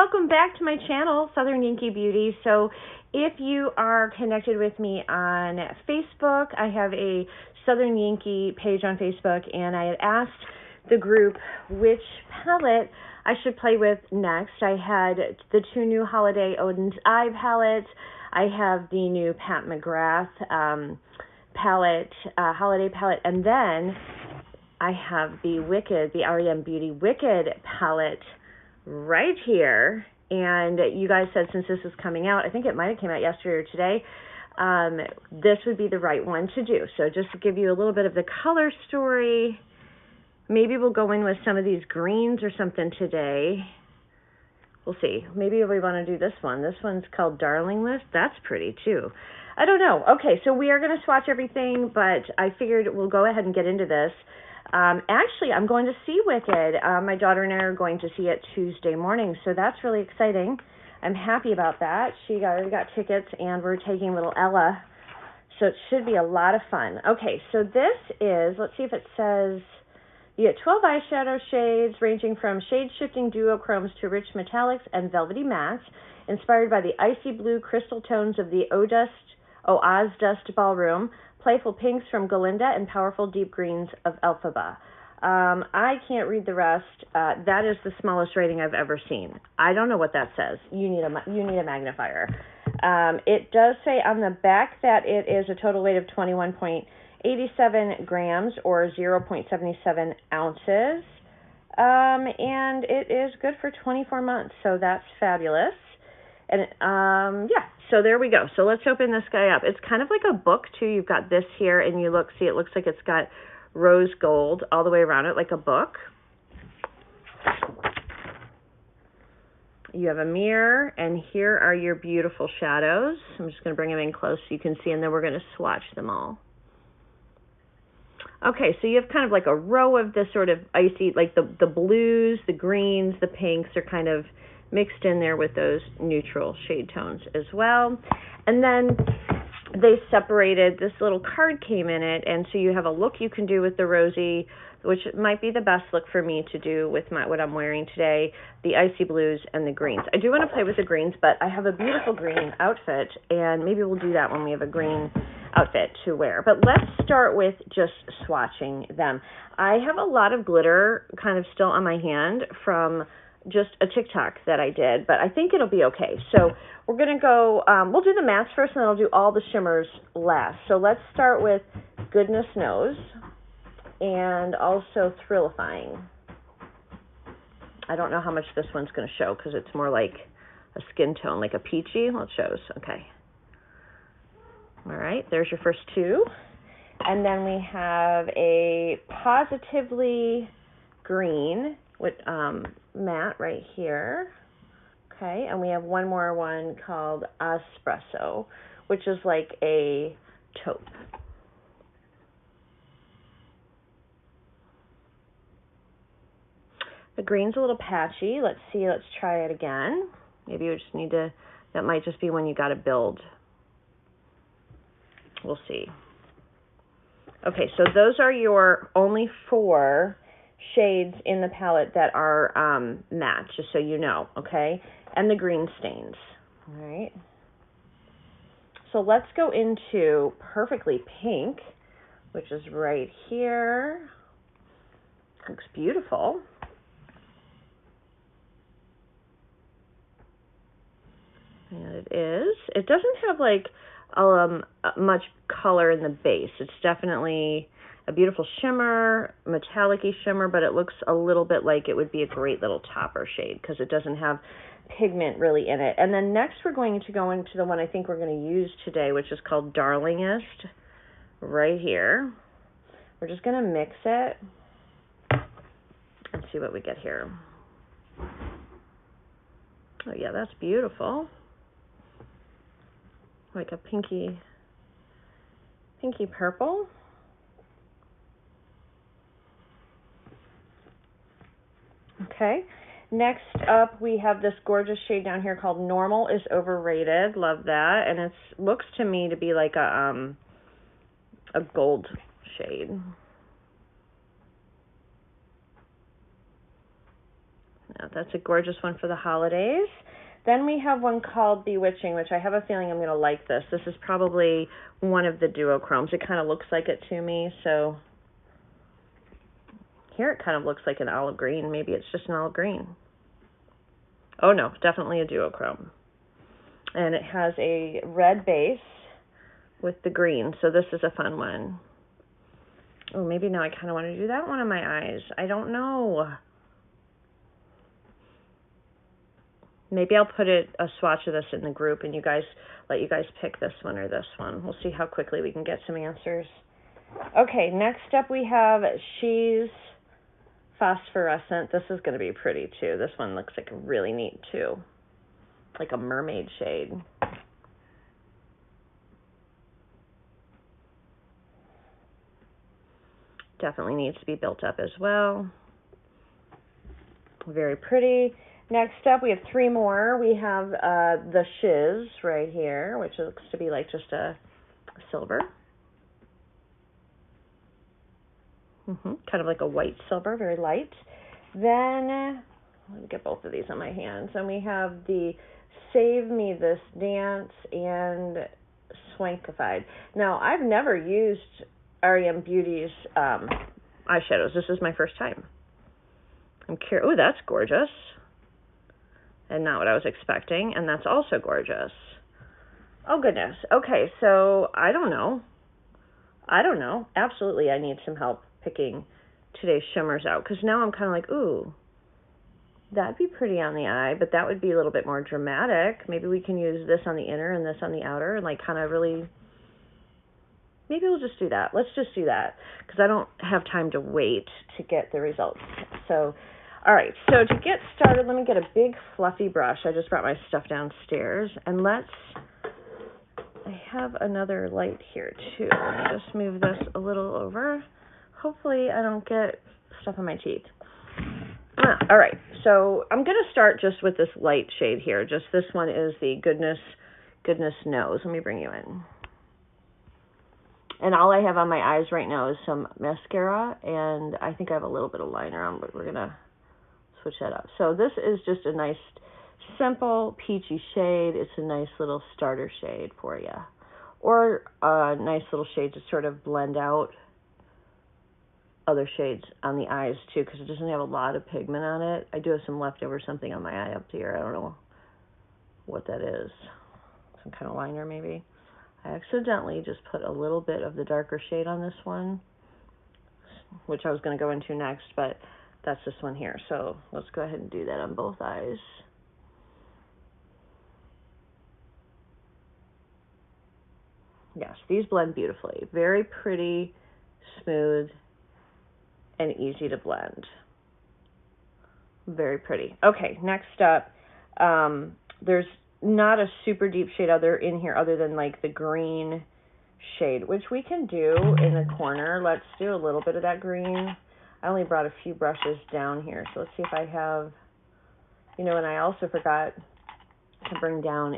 welcome back to my channel, Southernyankee Beauty. So if you are connected with me on Facebook, I have a Southernyankee page on Facebook, and I had asked the group which palette I should play with next. I had the two new Holiday Odin's Eye palettes. I have the new Pat McGrath palette, Holiday palette, and then I have the Wicked, the REM Beauty Wicked palette right here. And you guys said since this is coming out, I think it might have came out yesterday or today, this would be the right one to do. So just to give you a little bit of the color story, maybe we'll go in with some of these greens or something today. We'll see. Maybe we want to do this one. This one's called Darling List. That's pretty too. I don't know. Okay, so we are going to swatch everything, but I figured we'll go ahead and get into this. Actually, I'm going to see Wicked. My daughter and I are going to see it Tuesday morning, so that's really exciting. I'm happy about that. She already got tickets, and we're taking little Ella, so it should be a lot of fun. Okay, so this is, let's see if it says, you get 12 eyeshadow shades ranging from shade-shifting duochromes to rich metallics and velvety mattes, inspired by the icy blue crystal tones of the Ozdust Ballroom, playful pinks from Galinda, and powerful deep greens of Elphaba. I can't read the rest. That is the smallest rating I've ever seen. I don't know what that says. You need a magnifier. It does say on the back that it is a total weight of 21.87 grams or 0.77 ounces. And it is good for 24 months, so that's fabulous. And yeah, so there we go. So let's open this guy up. It's kind of like a book too. You've got this here, and you see, it looks like it's got rose gold all the way around it, like a book. You have a mirror, and here are your beautiful shadows. I'm just going to bring them in close so you can see, and then we're going to swatch them all. Okay, so you have kind of like a row of this sort of icy, like the blues, the greens, the pinks are kind of mixed in there with those neutral shade tones as well. And then they separated, this little card came in it, and so you have a look you can do with the rosy, which might be the best look for me to do with what I'm wearing today, the icy blues and the greens. I do want to play with the greens, but I have a beautiful green outfit, and maybe we'll do that when we have a green outfit to wear. But let's start with just swatching them. I have a lot of glitter kind of still on my hand from just a TikTok that I did, but I think it'll be okay. So we're going to go, we'll do the mattes first, and then I'll do all the shimmers last. So let's start with Goodness Knows and also Thrillifying. I don't know how much this one's going to show because it's more like a skin tone, like a peachy. Well, it shows. Okay. All right, there's your first two. And then we have a Positively Green with matte right here. Okay, and we have one more one called Espresso, which is like a taupe. The green's a little patchy. Let's see, let's try it again. Maybe you just need to, that might just be when you got to build. We'll see. Okay, so those are your only 4 shades in the palette that are matte, just so you know, okay? And the green stains, all right? So let's go into Perfectly Pink, which is right here. Looks beautiful. And it is. It doesn't have like much color in the base. It's definitely a beautiful shimmer, metallic-y shimmer, but it looks a little bit like it would be a great little topper shade because it doesn't have pigment really in it. And then next we're going to go into the one I think we're going to use today, which is called Darlingest, right here. We're just going to mix it and see what we get here. Oh yeah, that's beautiful. Like a pinky purple. Okay, next up we have this gorgeous shade down here called Normal is Overrated. Love that. And it looks to me to be like a gold shade. Now, that's a gorgeous one for the holidays. Then we have one called Bewitching, which I have a feeling I'm going to like this. This is probably one of the duochromes. It kind of looks like it to me, so here it kind of looks like an olive green. Maybe it's just an olive green. Oh no, definitely a duochrome. And it has a red base with the green, so this is a fun one. Oh, maybe now I kind of want to do that one on my eyes. I don't know. Maybe I'll put a swatch of this in the group and let you guys pick this one or this one. We'll see how quickly we can get some answers. Okay, next up we have She's Phosphorescent. This is going to be pretty too. This one looks like really neat too. Like a mermaid shade. Definitely needs to be built up as well. Very pretty. Next up, we have 3 more. We have the Shiz right here, which looks to be like just a silver. Kind of like a white silver, very light. Then, let me get both of these on my hands. And we have the Save Me This Dance and Swankified. Now, I've never used REM Beauty's eyeshadows. This is my first time. I'm curious. Oh, that's gorgeous. And not what I was expecting. And that's also gorgeous. Oh, goodness. Okay, so I don't know. Absolutely, I need some help picking today's shimmers out. Because now I'm kind of like, ooh, that'd be pretty on the eye. But that would be a little bit more dramatic. Maybe we can use this on the inner and this on the outer. And like kind of really... Maybe we'll just do that. Let's just do that. Because I don't have time to wait to get the results. So... All right, so to get started, let me get a big fluffy brush. I just brought my stuff downstairs. And I have another light here too. Let me just move this a little over. Hopefully I don't get stuff on my teeth. All right, so I'm going to start just with this light shade here. Just this one is the Goodness Knows. Let me bring you in. And all I have on my eyes right now is some mascara, and I think I have a little bit of liner on, but we're going to switch that up. So this is just a nice, simple, peachy shade. It's a nice little starter shade for you. Or a nice little shade to sort of blend out other shades on the eyes, too, because it doesn't have a lot of pigment on it. I do have some leftover something on my eye up here. I don't know what that is. Some kind of liner, maybe. I accidentally just put a little bit of the darker shade on this one, which I was going to go into next, but that's this one here. So let's go ahead and do that on both eyes. Yes, these blend beautifully. Very pretty, smooth, and easy to blend. Very pretty. Okay, next up, there's not a super deep shade in here other than like the green shade, which we can do in the corner. Let's do a little bit of that green. I only brought a few brushes down here, so let's see if I have, and I also forgot to bring down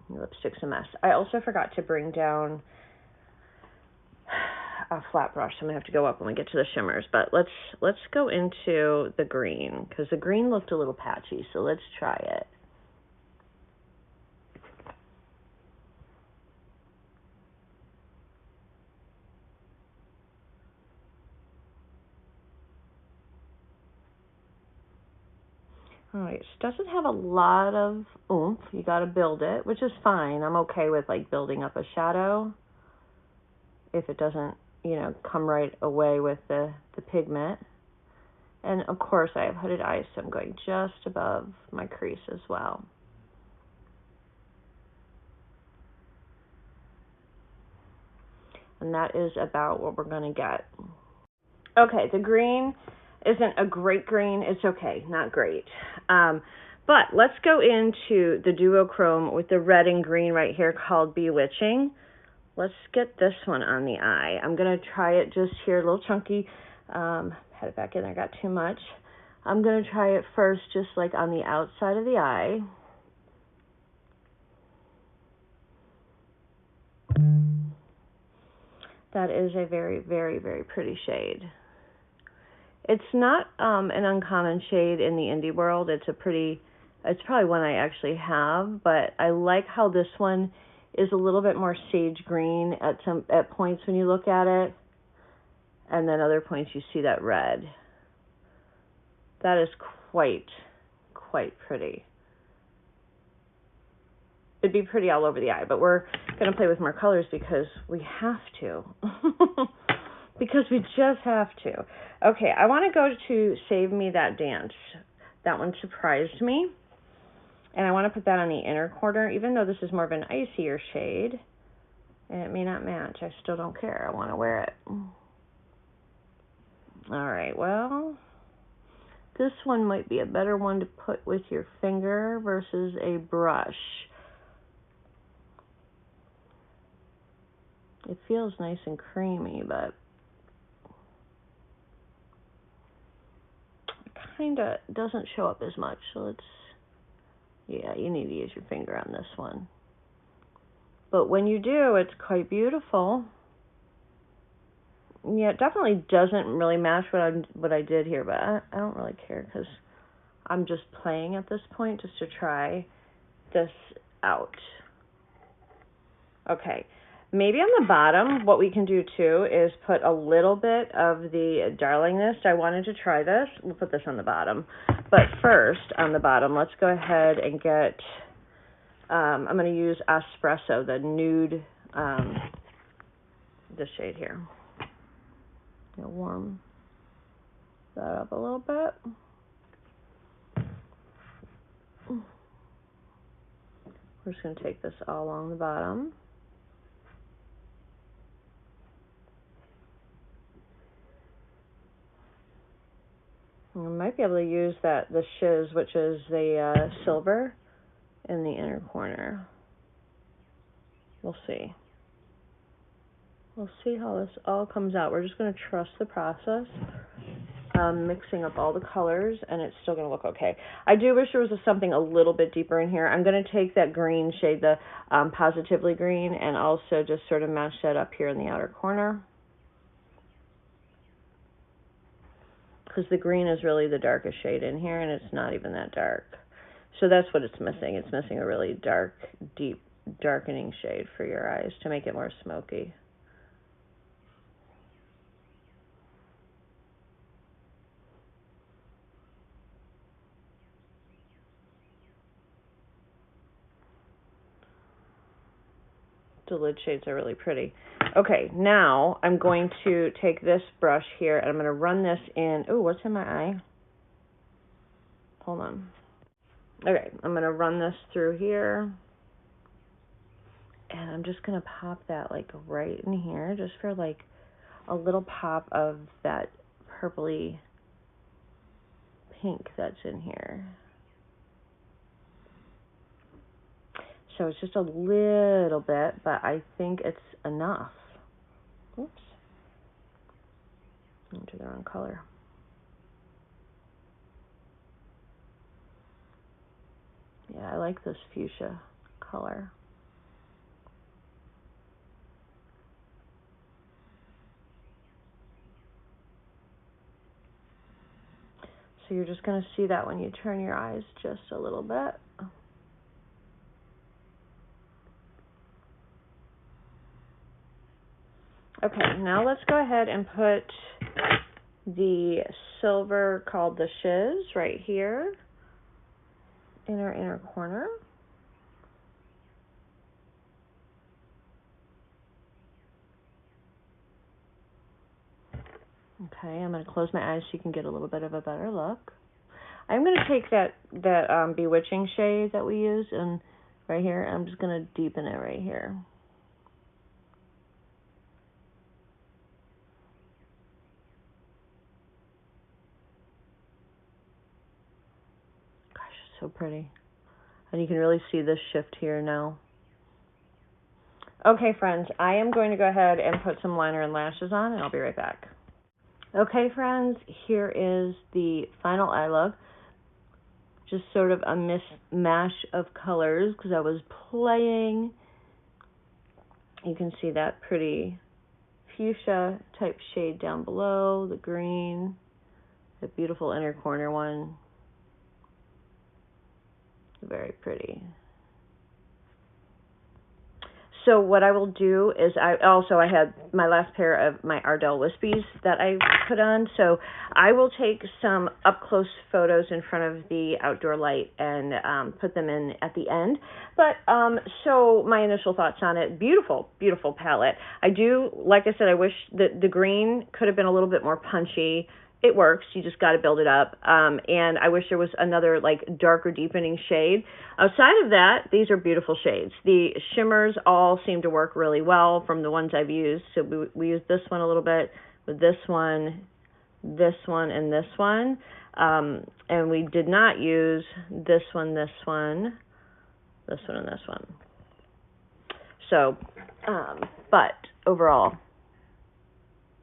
lipstick's a mess. I also forgot to bring down a flat brush. I'm gonna have to go up when we get to the shimmers, but let's go into the green, because the green looked a little patchy, so let's try it. All right, it doesn't have a lot of oomph. You got to build it, which is fine. I'm okay with like building up a shadow if it doesn't, come right away with the pigment. And of course I have hooded eyes, so I'm going just above my crease as well. And that is about what we're going to get. Okay, the green isn't a great green. It's okay, not great. But let's go into the duochrome with the red and green right here called Bewitching. Let's get this one on the eye. I'm going to try it just here, a little chunky. Had it back in there, got too much. I'm going to try it first just like on the outside of the eye. That is a very, very, very pretty shade. It's not an uncommon shade in the indie world. It's probably one I actually have, but I like how this one is a little bit more sage green at points when you look at it, and then other points you see that red. That is quite pretty. It'd be pretty all over the eye, but we're going to play with more colors because we have to. Because we just have to. Okay, I want to go to Save Me That Dance. That one surprised me. And I want to put that on the inner corner, even though this is more of an icier shade. And it may not match. I still don't care. I want to wear it. All right, well, this one might be a better one to put with your finger versus a brush. It feels nice and creamy, but it kind of doesn't show up as much. So yeah, you need to use your finger on this one. But when you do, it's quite beautiful. Yeah, it definitely doesn't really match what I did here, but I don't really care because I'm just playing at this point just to try this out. Okay. Maybe on the bottom, what we can do too is put a little bit of the Darlingness. I wanted to try this. We'll put this on the bottom. But first, on the bottom, let's go ahead and get, I'm going to use Espresso, the nude, this shade here. Warm that up a little bit. We're just going to take this all along the bottom. I might be able to use the shiz, which is the silver, in the inner corner. We'll see. We'll see how this all comes out. We're just going to trust the process, mixing up all the colors, and it's still going to look okay. I do wish there was something a little bit deeper in here. I'm going to take that green shade, the Positively Green, and also just sort of match that up here in the outer corner. Because the green is really the darkest shade in here, and it's not even that dark. So that's what it's missing. It's missing a really dark, deep, darkening shade for your eyes to make it more smoky. The lid shades are really pretty. Okay, now I'm going to take this brush here and I'm going to run this in. Oh, what's in my eye? Hold on. Okay, I'm going to run this through here. And I'm just going to pop that like right in here just for like a little pop of that purpley pink that's in here. So it's just a little bit, but I think it's enough. Oops. Into the wrong color. Yeah, I like this fuchsia color. So you're just going to see that when you turn your eyes just a little bit. Okay, now let's go ahead and put the silver called the Shiz right here in our inner corner. Okay, I'm going to close my eyes so you can get a little bit of a better look. I'm going to take that Bewitching shade that we use and right here, I'm just going to deepen it right here. Gosh, it's so pretty. And you can really see this shift here now. Okay, friends, I am going to go ahead and put some liner and lashes on, and I'll be right back. Okay, friends, here is the final eye look. Just sort of a mishmash of colors because I was playing. You can see that pretty fuchsia type shade down below, the green, The beautiful inner corner one. Very pretty. So what I will do is I had my last pair of my Ardell Wispies that I put on. So I will take some up close photos in front of the outdoor light and put them in at the end. But so my initial thoughts on it, beautiful, beautiful palette. I do, like I said, I wish that the green could have been a little bit more punchy. It works. You just got to build it up. And I wish there was another like darker deepening shade. Outside of that, these are beautiful shades. The shimmers all seem to work really well from the ones I've used. So we used this one a little bit with this one, and this one. And we did not use this one, and this one. So, but overall,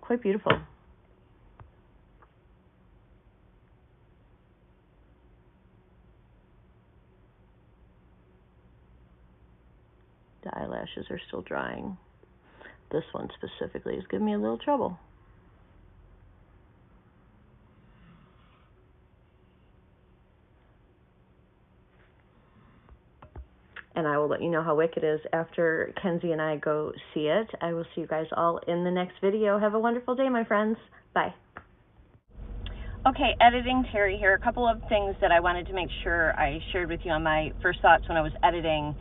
quite beautiful. The eyelashes are still drying. This one specifically is giving me a little trouble. And I will let you know how wicked it is after Kenzie and I go see it. I will see you guys all in the next video. Have a wonderful day, my friends. Bye. Okay, editing Terry here. A couple of things that I wanted to make sure I shared with you on my first thoughts when I was editing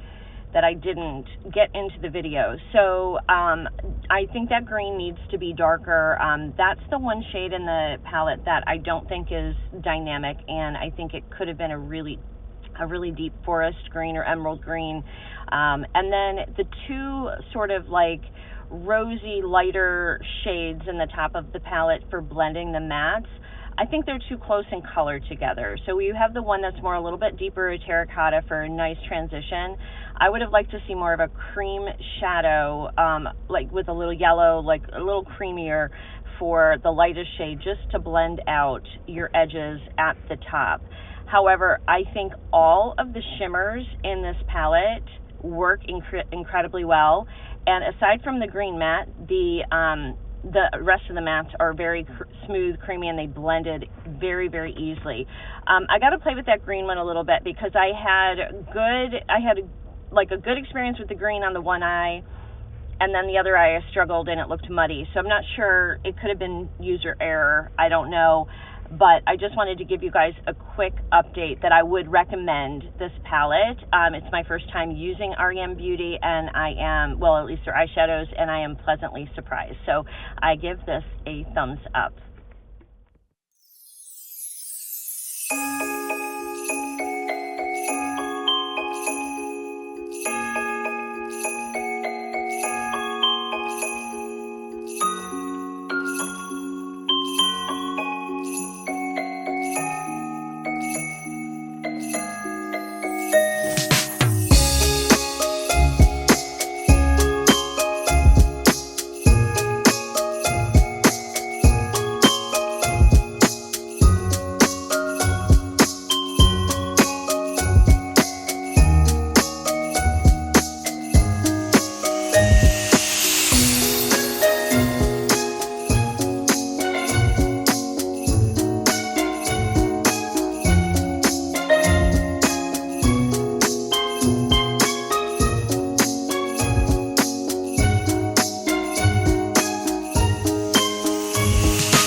that I didn't get into the video. So I think that green needs to be darker. That's the one shade in the palette that I don't think is dynamic, and I think it could have been a really deep forest green or emerald green. And then the two sort of like rosy lighter shades in the top of the palette for blending the mattes, I think they're too close in color together. So you have the one that's more a little bit deeper terracotta for a nice transition. I would have liked to see more of a cream shadow, like with a little yellow, like a little creamier for the lightest shade, just to blend out your edges at the top. However, I think all of the shimmers in this palette work incredibly well. And aside from the green matte, the rest of the mattes are very smooth, creamy, and they blended very, very easily. I got to play with that green one a little bit because I had a good experience with the green on the one eye, and then the other eye I struggled and it looked muddy. So I'm not sure, it could have been user error, I don't know. But I just wanted to give you guys a quick update that I would recommend this palette. It's my first time using REM Beauty, and I am, well, at least their eyeshadows, and I am pleasantly surprised. So I give this a thumbs up.